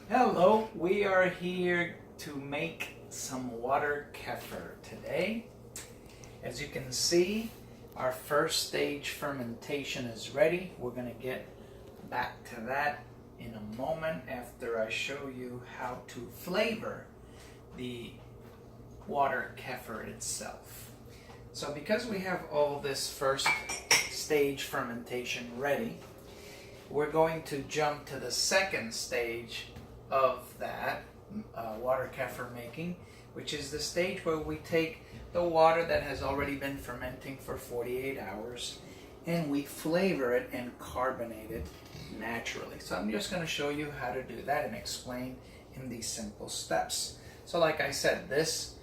Hello, we are here to make some water kefir today. As you can see, our first stage fermentation is ready. We're going to get back to that in a moment after I show you how to flavor the water kefir itself. So because we have all this first stage fermentation ready, we're going to jump to the second stage of that water kefir making, which is the stage where we take the water that has already been fermenting for 48 hours and we flavor it and carbonate it naturally. So I'm just going to show you how to do that and explain in these simple steps. So like I said, these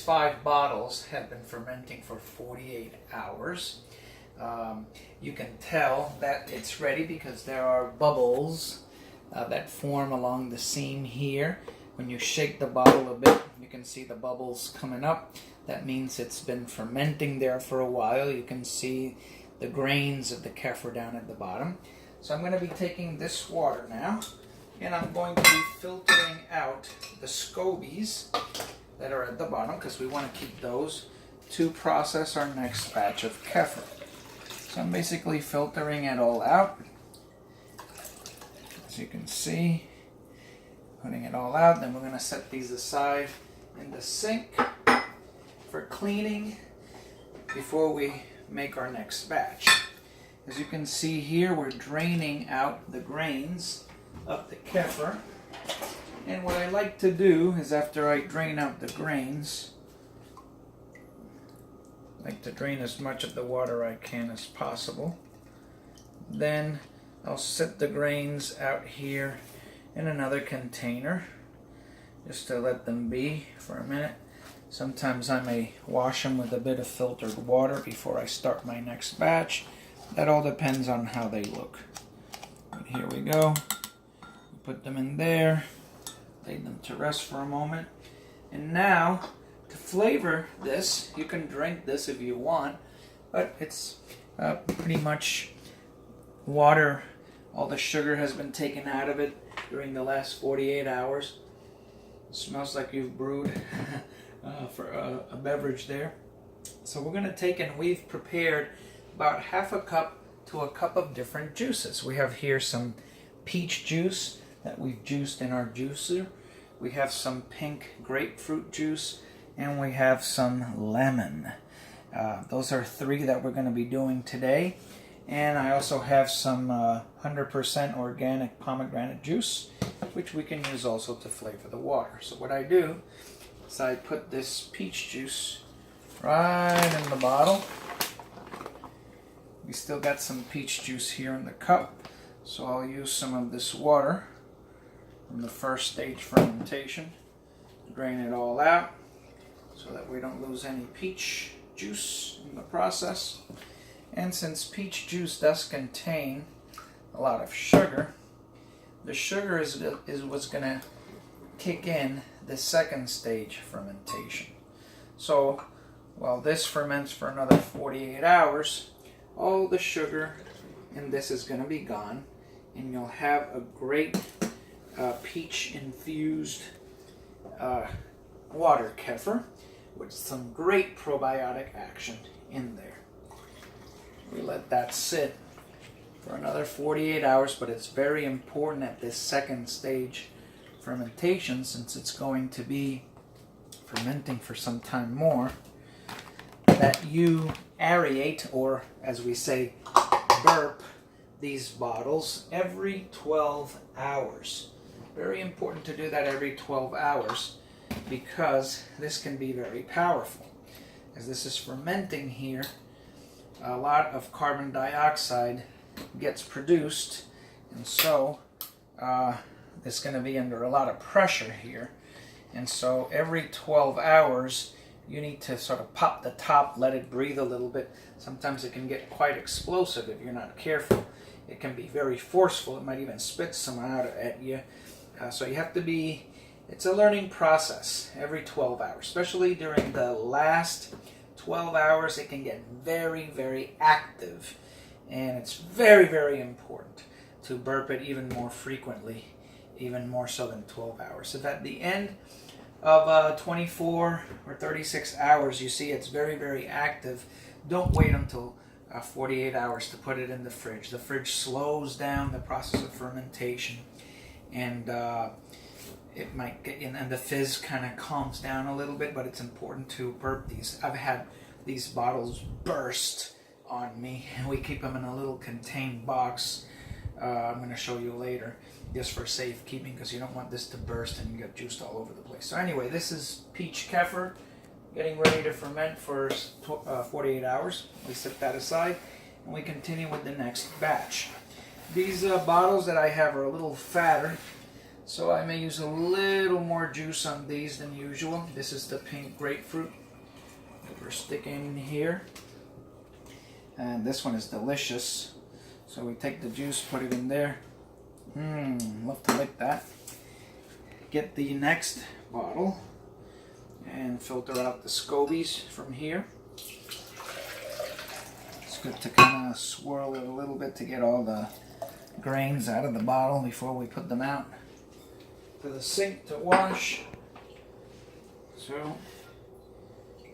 5 bottles have been fermenting for 48 hours. You can tell that it's ready because there are bubbles that form along the seam here. When you shake the bottle a bit, you can see the bubbles coming up. That means it's been fermenting there for a while. You can see the grains of the kefir down at the bottom. So I'm going to be taking this water now, and I'm going to be filtering out the scobies that are at the bottom because we want to keep those to process our next batch of kefir. So I'm basically filtering it all out. As you can see, putting it all out. Then we're going to set these aside in the sink for cleaning before we make our next batch. As you can see here, we're draining out the grains of the kefir. And what I like to do is after I drain out the grains, I like to drain as much of the water I can as possible. Then I'll set the grains out here in another container just to let them be for a minute. Sometimes I may wash them with a bit of filtered water before I start my next batch. That all depends on how they look. But here we go. Put them in there, lay them to rest for a moment. And now, to flavor this, you can drink this if you want, but it's pretty much water. All the sugar has been taken out of it during the last 48 hours. It smells like you've brewed for a beverage there. So we're going to take, and we've prepared about half a cup to a cup of different juices. We have here some peach juice that we've juiced in our juicer. We have some pink grapefruit juice, and we have some lemon. Those are 3 that we're going to be doing today. And I also have some 100% organic pomegranate juice, which we can use also to flavor the water. So what I do is I put this peach juice right in the bottle. We still got some peach juice here in the cup, so I'll use some of this water from the first stage fermentation to drain it all out so that we don't lose any peach juice in the process. And since peach juice does contain a lot of sugar, the sugar is what's going to kick in the second stage fermentation. So while this ferments for another 48 hours, all the sugar in this is going to be gone, and you'll have a great peach-infused water kefir with some great probiotic action in there. We let that sit for another 48 hours, but it's very important at this second stage fermentation, since it's going to be fermenting for some time more, that you aerate, or as we say, burp these bottles every 12 hours. Very important to do that every 12 hours because this can be very powerful. As this is fermenting here, a lot of carbon dioxide gets produced, and so it's going to be under a lot of pressure here. And so every 12 hours you need to sort of pop the top, let it breathe a little bit. Sometimes it can get quite explosive if you're not careful. It can be very forceful. It might even spit some out at you. So you have to be, it's a learning process every 12 hours, especially during the last 12 hours. It can get very, very active, and it's very, very important to burp it even more frequently even more so than 12 hours. So at the end of 24 or 36 hours, you see it's very, very active. Don't wait until 48 hours to put it in the fridge. The fridge slows down the process of fermentation, and it might get in, and the fizz kind of calms down a little bit, but it's important to burp these. I've had these bottles burst on me, and we keep them in a little contained box. I'm going to show you later, just for safekeeping, because you don't want this to burst and get juiced all over the place. So anyway, this is peach kefir, getting ready to ferment for 48 hours. We set that aside, and we continue with the next batch. These bottles that I have are a little fatter, so I may use a little more juice on these than usual. This is the pink grapefruit that we're sticking in here. And this one is delicious. So we take the juice, put it in there. Love to lick that. Get the next bottle and filter out the scobies from here. It's good to kind of swirl it a little bit to get all the grains out of the bottle before we put them out to the sink to wash. So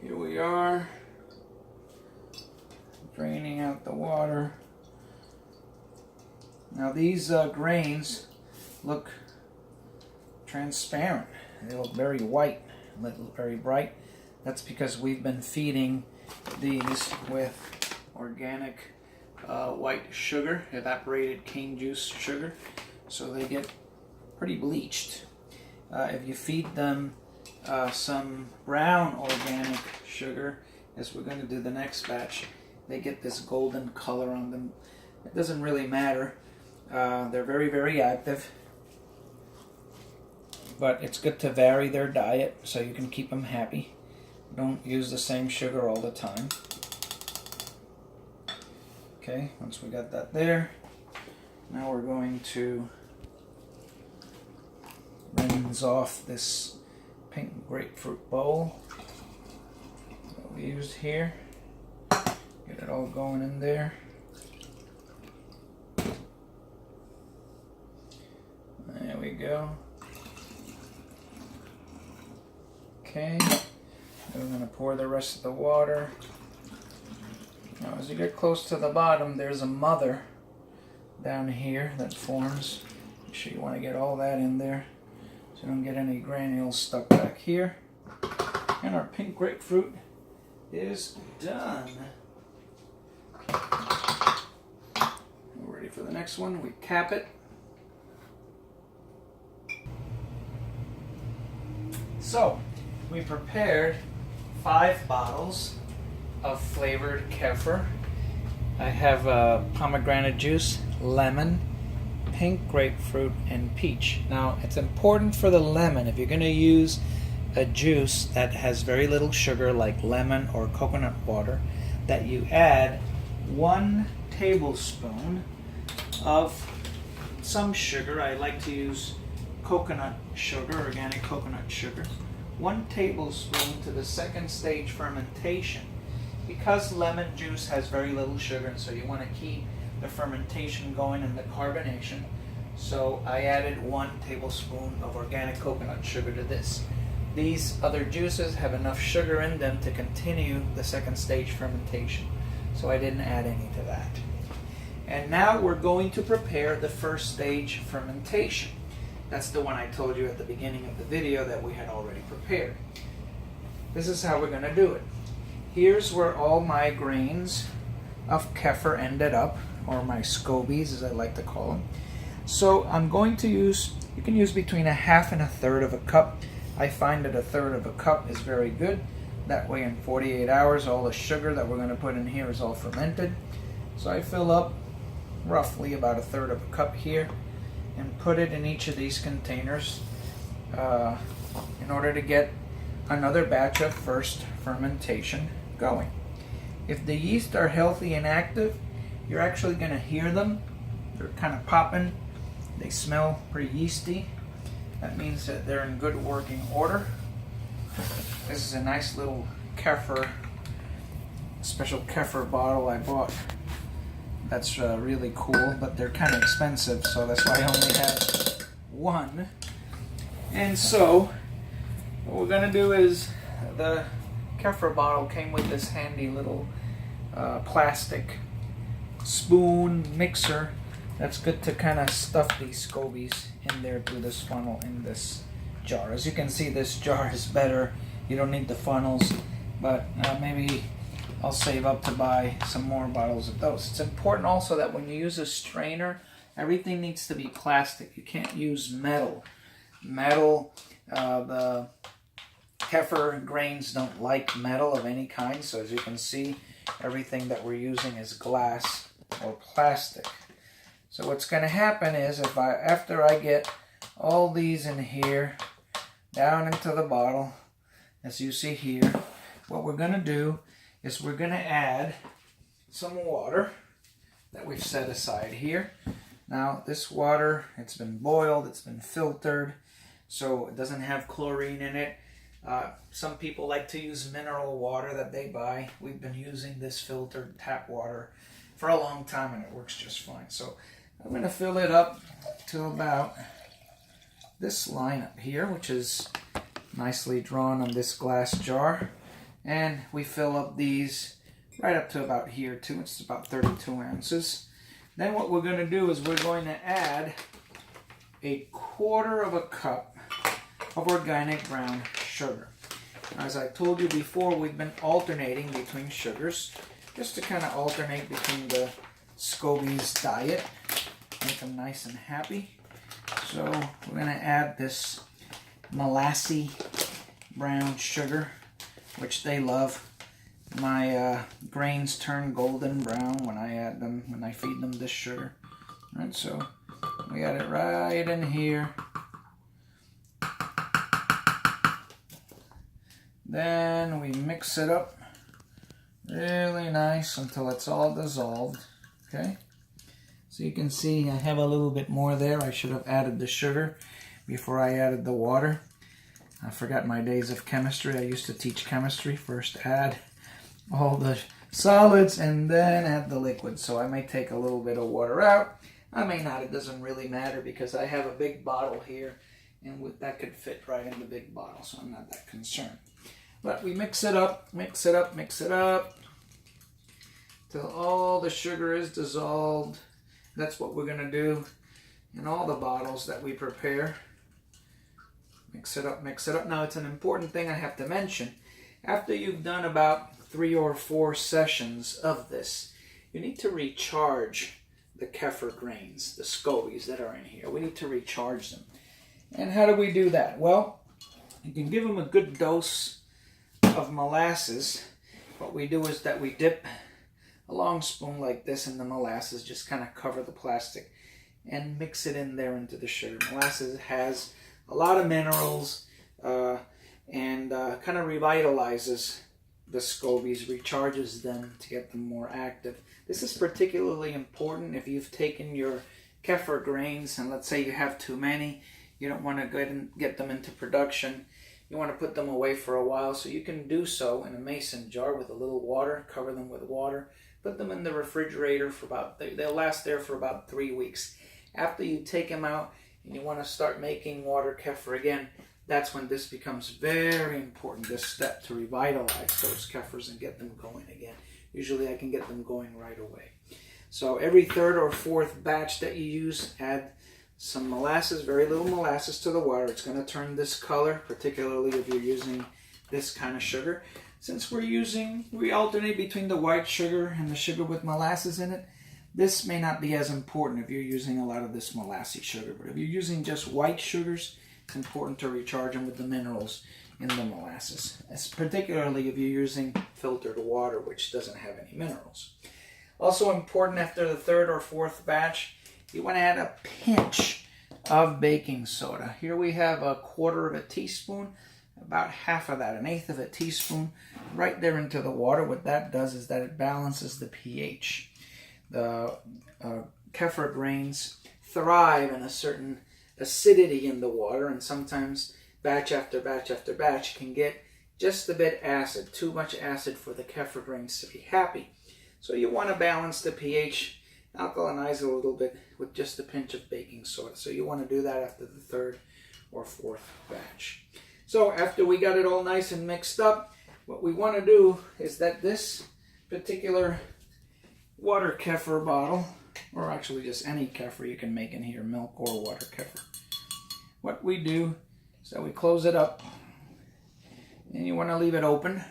here we are, draining out the water. Now these grains look transparent. They look very white, very bright. That's because we've been feeding these with organic white sugar, evaporated cane juice sugar, so they get pretty bleached. If you feed them some brown organic sugar, as we're going to do the next batch, they get this golden color on them. It doesn't really matter. They're very, very active, but it's good to vary their diet so you can keep them happy. Don't use the same sugar all the time. Okay, once we got that there, now we're going to rinse off this pink grapefruit bowl that we used here. Get it all going in there. There we go. Okay, then we're going to pour the rest of the water. Now as you get close to the bottom, there's a mother down here that forms. Make sure you want to get all that in there so you don't get any granules stuck back here. And our pink grapefruit is done. We're ready for the next one. We cap it. So, we prepared 5 bottles of flavored kefir. I have pomegranate juice, lemon, pink grapefruit, and peach. Now, it's important for the lemon, if you're going to use a juice that has very little sugar like lemon or coconut water, that you add 1 tablespoon of some sugar. I like to use coconut sugar, organic coconut sugar. 1 tablespoon to the second stage fermentation. Because lemon juice has very little sugar, and so you want to keep the fermentation going and the carbonation, so I added 1 tablespoon of organic coconut sugar to this. These other juices have enough sugar in them to continue the second stage fermentation, so I didn't add any to that. And now we're going to prepare the first stage fermentation. That's the one I told you at the beginning of the video that we had already prepared. This is how we're going to do it. Here's where all my grains of kefir ended up, or my scobies as I like to call them. So I'm going to use, you can use between 1/2 and 1/3 of a cup. I find that 1/3 of a cup is very good. That way in 48 hours all the sugar that we're going to put in here is all fermented. So I fill up roughly about 1/3 of a cup here and put it in each of these containers in order to get another batch of first fermentation going. If the yeast are healthy and active, you're actually going to hear them. They're kind of popping. They smell pretty yeasty. That means that they're in good working order. This is a nice little kefir, special kefir bottle I bought. That's really cool, but they're kind of expensive, so that's why I only have 1. And so what we're going to do is, the Kefir bottle came with this handy little plastic spoon mixer that's good to kind of stuff these scobies in there through this funnel in this jar. As you can see, this jar is better. You don't need the funnels, but maybe I'll save up to buy some more bottles of those. It's important also that when you use a strainer, everything needs to be plastic. You can't use metal. The Kefir grains don't like metal of any kind, so as you can see, everything that we're using is glass or plastic. So what's going to happen is, after I get all these in here down into the bottle, as you see here, what we're going to do is we're going to add some water that we've set aside here. Now this water, it's been boiled, it's been filtered, so it doesn't have chlorine in it. Some people like to use mineral water that they buy. We've been using this filtered tap water for a long time and it works just fine. So I'm going to fill it up to about this line up here, which is nicely drawn on this glass jar. And we fill up these right up to about here too. It's about 32 ounces. Then what we're going to do is we're going to add 1/4 cup of organic brown sugar. As I told you before, we've been alternating between sugars just to kind of alternate between the scobies diet, make them nice and happy. So we're going to add this molassy brown sugar, which they love. My grains turn golden brown when I add them, when I feed them this sugar. All right, so we add it right in here. Then we mix it up really nice until it's all dissolved. Okay, so you can see I have a little bit more there. I should have added the sugar before I added the water. I forgot my days of chemistry. I used to teach chemistry. First add all the solids and then add the liquid. So I may take a little bit of water out. I may not. It doesn't really matter because I have a big bottle here and that could fit right in the big bottle, so I'm not that concerned. But we mix it up, mix it up, mix it up till all the sugar is dissolved. That's what we're going to do in all the bottles that we prepare. Mix it up, mix it up. Now, it's an important thing I have to mention. After you've done about 3 or 4 sessions of this, you need to recharge the Kefir grains, the scobies that are in here. We need to recharge them. And how do we do that? Well, you can give them a good dose of molasses. What we do is that we dip a long spoon like this in the molasses, just kind of cover the plastic and mix it in there into the sugar. Molasses has a lot of minerals and kind of revitalizes the scobies, recharges them to get them more active. This is particularly important if you've taken your Kefir grains and let's say you have too many. You don't want to go ahead and get them into production. You want to put them away for a while, so you can do so in a mason jar with a little water, cover them with water, put them in the refrigerator for they'll last there for about 3 weeks. After you take them out and you want to start making water Kefir again, that's when this becomes very important, this step to revitalize those Kefirs and get them going again. Usually I can get them going right away. So every 3rd or 4th batch that you use, add some molasses, very little molasses to the water. It's going to turn this color, particularly if you're using this kind of sugar. Since we alternate between the white sugar and the sugar with molasses in it, this may not be as important if you're using a lot of this molassy sugar. But if you're using just white sugars, it's important to recharge them with the minerals in the molasses. Particularly if you're using filtered water, which doesn't have any minerals. Also important after the 3rd or 4th batch, you want to add a pinch of baking soda. Here we have 1/4 teaspoon, about half of that, 1/8 of a teaspoon, right there into the water. What that does is that it balances the pH. The Kefir grains thrive in a certain acidity in the water, and sometimes batch after batch after batch can get just a bit acid, too much acid for the Kefir grains to be happy. So you want to balance the pH alkalinize it a little bit with just a pinch of baking soda. So you want to do that after the third or fourth batch. So after we got it all nice and mixed up, what we want to do is that this particular water kefir bottle, or actually just any kefir you can make in here, milk or water kefir. What we do is that we close it up, and you want to leave it open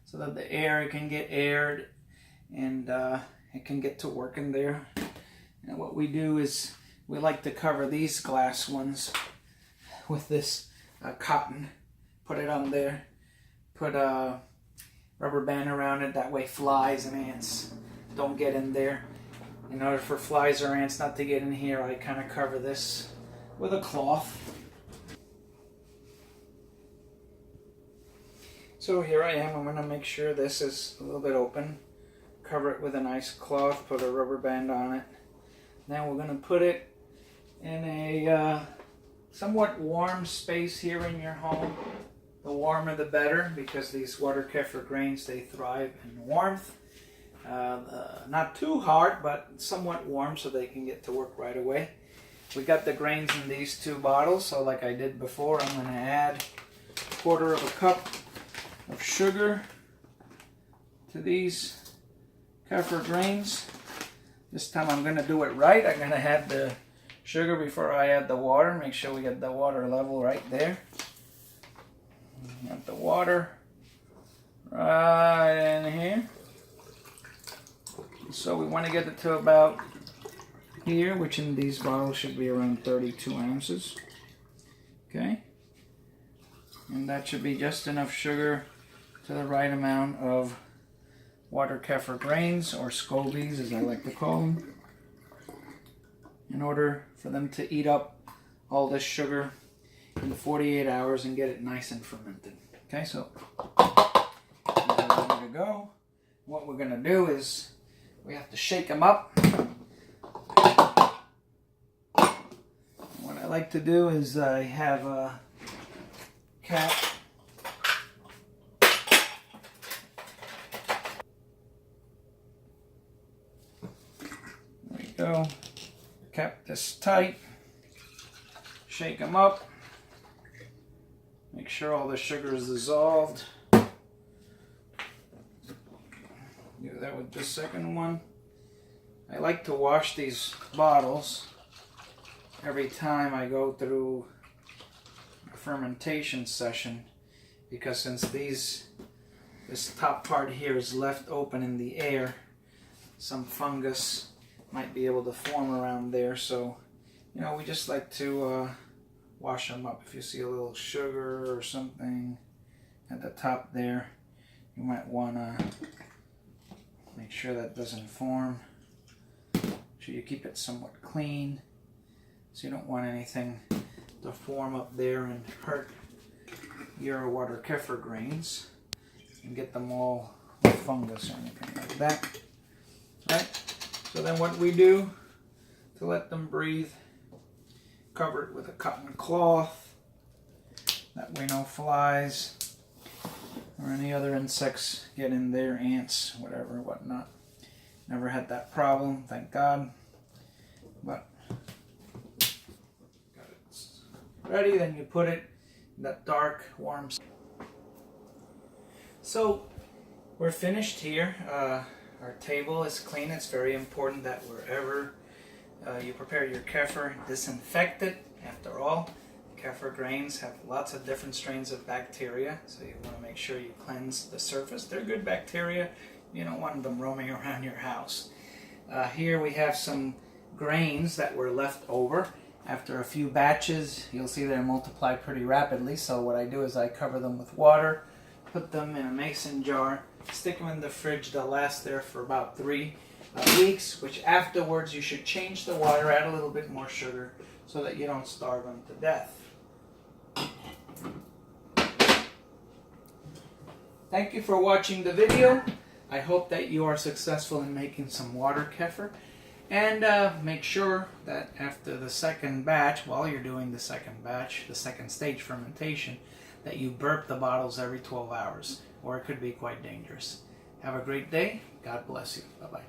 so that the air can get aired and it can get to work in there. And what we do is we like to cover these glass ones with this cotton. Put it on there. Put a rubber band around it. That way flies and ants don't get in there. In order for flies or ants not to get in here, I kind of cover this with a cloth. So here I am. I'm going to make sure this is a little bit open. Cover it with a nice cloth. Put a rubber band on it. Now we're going to put it in a somewhat warm space here in your home. The warmer the better, because these water kefir grains, they thrive in warmth. Not too hard, but somewhat warm so they can get to work right away. We got the grains in these two bottles, so like I did before, I'm going to add a quarter of a cup of sugar to these kefir grains. This time I'm going to do it right. I'm going to add the sugar before I add the water. Make sure we get the water level right there. Got the water right in here. So we want to get it to about here, which in these bottles should be around 32 ounces. Okay. And that should be just enough sugar to the right amount of water kefir grains, or scobies as I like to call them, in order for them to eat up all this sugar in 48 hours and get it nice and fermented. Okay, so we're ready to go. What we're going to do is we have to shake them up. What I like to do is I have a cap. There we go. Cap this tight. Shake them up. Make sure all the sugar is dissolved. Do that with the second one. I like to wash these bottles every time I go through a fermentation session, because since this top part here is left open in the air, some fungus might be able to form around there. So, you know, we just like to wash them up. If you see a little sugar or something at the top there, you might want to make sure that doesn't form. So you keep it somewhat clean, so you don't want anything to form up there and hurt your water kefir grains and get them all with fungus or anything like that. Right? So then what we do to let them breathe, cover it with a cotton cloth. That way no flies or any other insects get in there, ants, whatever, whatnot. Never had that problem, thank God. But got it ready, then you put it in that dark, warm. So we're finished here. Our table is clean. It's very important that wherever you prepare your kefir, disinfect it. After all, kefir grains have lots of different strains of bacteria, so you want to make sure you cleanse the surface. They're good bacteria. You don't want them roaming around your house. Here we have some grains that were left over. After a few batches, you'll see they multiply pretty rapidly, so what I do is I cover them with water, put them in a mason jar, stick them in the fridge. They'll last there for about 3 weeks, which afterwards you should change the water, add a little bit more sugar so that you don't starve them to death. Thank you for watching the video. I hope that you are successful in making some water kefir. And make sure that after the second batch, while you're doing the second batch, the second stage fermentation, that you burp the bottles every 12 hours, or it could be quite dangerous. Have a great day. God bless you. Bye-bye.